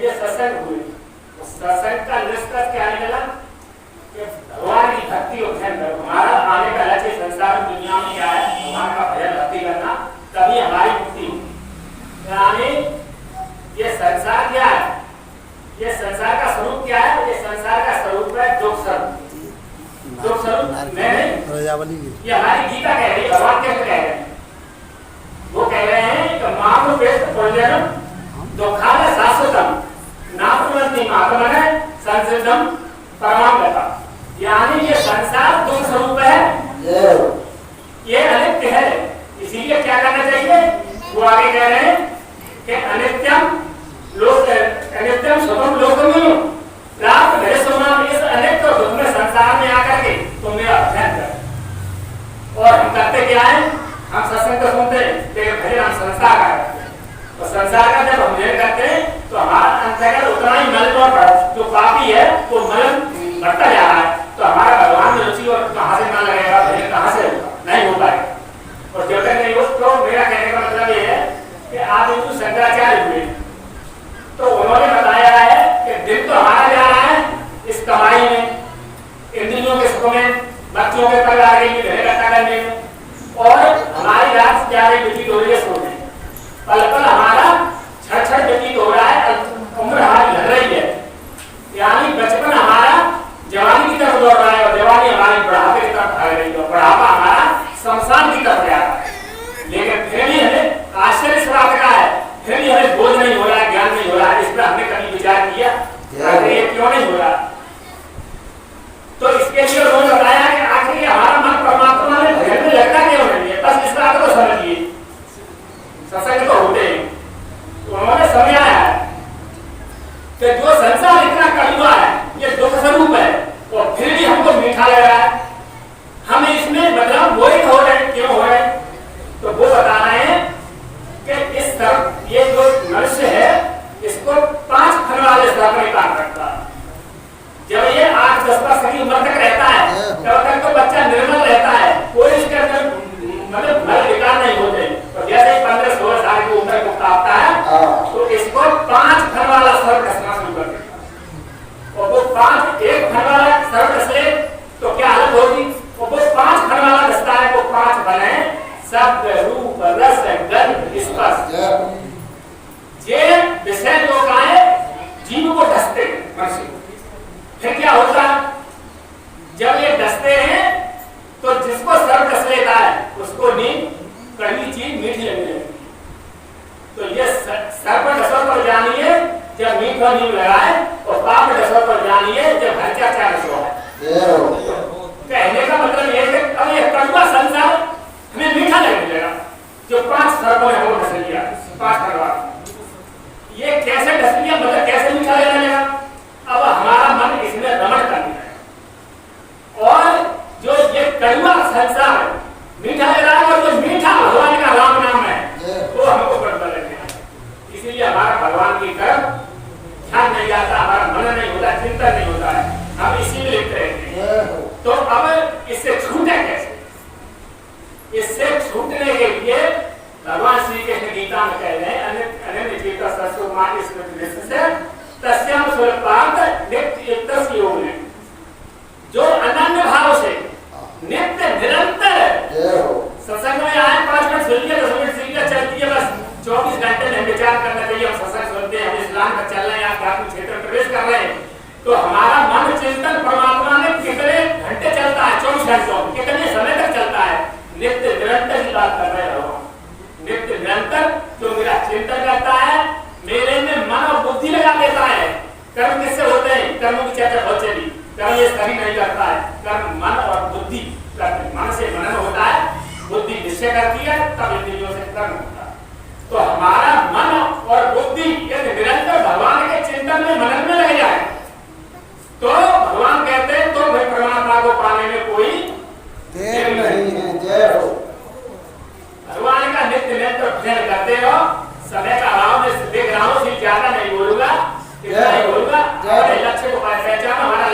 ये सत्संग हुई, सत्संग का निष्कर्ष क्या निकला कि भगवान की भक्ति और ध्यान करो। हमारा आने का लक्ष्य संसार दुनिया में क्या है? भगवान का भजन भक्ति करना, तभी हमारी मुक्ति होगी। यानी ये संसार क्या है? ये संसार का स्वरूप क्या है? ये संसार का स्वरूप है दुख स्वरूप। दुख स्वरूप नहीं, ये हमारी गीता कह रही है, भगवान क्या कह रहे हैं? वो कह रहे हैं कि माम वेद पुण्यम दुखान शाश्वतम नाप्रवृत्ति आत्मन संसिद्धम परमागता। यानी ये संसार दुख स्वरूप है, ये अनित्य है, इसीलिए क्या करना चाहिए? वो आगे कह रहे हैं कि अनित्यम सुखम लोकमियो प्राप्त भय सुनाम। इस अनित्य और दुख में संसार में आकर के तुम मेरा भजन कर। और हम करते क्या है? हम सत्संग तो सुनते हैं, लेकिन भजन हम संसार का करते हैं। और संसार का जब हम भजन करते हैं तो हमारा अंतर्गत उतना ही मल और जो पापी है वो मल बढ़ता जा रहा है। तो हमारा भगवान में रुचि और कहाँ से मन लगेगा? भजन कहाँ से होगा? नहीं हो पाएगा। और जब तक नहीं हो, तो मेरा कहने का मतलब ये है कि आप हिंदू शंकराचार्य हुए तो उन्होंने बताया है कि दिन तो हमारा जा रहा है इस कमाई में, इंद्रियों के सुख में, बच्चों के परिवार के लिए घर इकट्ठा करने में, और हमारी रात जा रही व्यतीत हो रही है सोने। पल पल हमारा छठ व्यतीत हो रहा है, उम्र हमारी लग रही है। यानी बचपन हमारा जवानी की तरफ दौड़ रहा है और जवानी हमारी बुढ़ापे की तरफ भाग रही है, बुढ़ापा हमारा शमशान की तरफ जा रहा है। लेकिन फिर भी हमें आश्चर्य इस बात का है, फिर भी हमें बोध नहीं हो रहा है, ज्ञान नहीं हो रहा है। इस पर हमने कभी विचार किया ये क्यों नहीं हो रहा? तो इसके लिए उन्होंने बताया कि आखिर हमारा मन परमात्मा में भजन में लगता क्यों नहीं है? बस इस बात को समझिए। सत्संग तो होते हैं, तो उन्होंने समझाया है कि जो संसार इतना कड़वा है, ये दुख स्वरूप है, और फिर भी हमको मीठा लग रहा है। हम इसमें मतलब मोहित हो रहे हैं, क्यों हो रहे हैं? तो वो बता रहे हैं कि इस तरफ ये जो मनुष्य है इसको 5 फल वाले स्तर पर काम करता है। जब ये 8-10 वर्ष की उम्र तक रहता है तब तक तो बच्चा निर्मल रहता है, कोई इसके अंदर मतलब भल विकार नहीं होते। तो जैसे ही 15-16 साल की उम्र को प्राप्त है तो इसको 5 फल वाला स्तर कसना शुरू कर देता है। और वो 1 फल वाला स्तर कसले तो क्या हालत होगी? और वो 5 फल वाला दस्ता है, वो 5 फल है शब्द, रूप, रस, गंध, स्पर्श। ये विषय लोग आए जीव को डसते मनुष्य। फिर क्या होता? जब ये डसते हैं तो जिसको सर डस लेता है उसको नींद कड़वी चीज मीठी लगने लगती। तो ये सर पर डसर पर जानिए जब मीठा नींद लगाए, और पाप डसर पर जानिए जब हर क्या रसो है। कहने का मतलब ये है अब ये कड़वा संसार हमें मीठा लगने लगा। जो 5 सर्पों ने वो डस लिया, 5 कड़वा, ये कैसे डस लिया? मतलब कैसे मीठा लगने लगा? अब हमारा मन इसमें रमण करने लगा, और जो ये कड़वा संसार मीठा लग रहा है, और जो मीठा भगवान का राम नाम है वो हमको कड़वा लगने लगा। इसीलिए हमारा भगवान की तरफ ध्यान नहीं जाता, हमारा मन नहीं होता, चिंता नहीं होता है, हम इसीलिए लिखते रहते हैं। तो अब इससे छूटे कैसे? इससे छूटने के लिए भगवान श्री कृष्ण गीता में कह रहे हैं अनन्य चेता सस्वमान स्मृति से तस्याम स्वरूपांत नित्य एकतस्य योग में, जो अनन्य भाव से नित्य निरंतर सत्संग में आए 5 मिनट सुन लिया, 10 मिनट सुन लिया, चलती है बस 24 घंटे में विचार करना चाहिए। हम सत्संग सुनते हैं, हम इस्लाम पर चल रहे हैं, आध्यात्मिक क्षेत्र में प्रवेश कर रहे हैं, तो हमारा मन चिंतन परमात्मा में कितने घंटे चलता है? 24 घंटों कितने समय तक चलता है? नित्य निरंतर की बात कर रहे हो। नित्य निरंतर जो मेरा चिंतन करता है, मेरे में मन और बुद्धि लगा देता है। कर्म किससे होते हैं? कर्मों की चर्चा बहुत चली। कर्म ये सभी नहीं करता है, कर्म मन और बुद्धि करते। मन से मनन होता है, बुद्धि निश्चय करती है, तब इंद्रियों से कर्म होता है। तो हमारा मन और बुद्धि यदि निरंतर भगवान के चिंतन में मनन में लग जाए तो भगवान कहते हैं तो भाई परमात्मा को पाने में कोई देर नहीं है। जय हो। भगवान का नित्य निरंतर भजन करते हो। समय का अभाव में देख रहा हूँ, ज्यादा नहीं बोलूंगा, इतना ही बोलूंगा। लक्ष्य को पहचानो, हमारा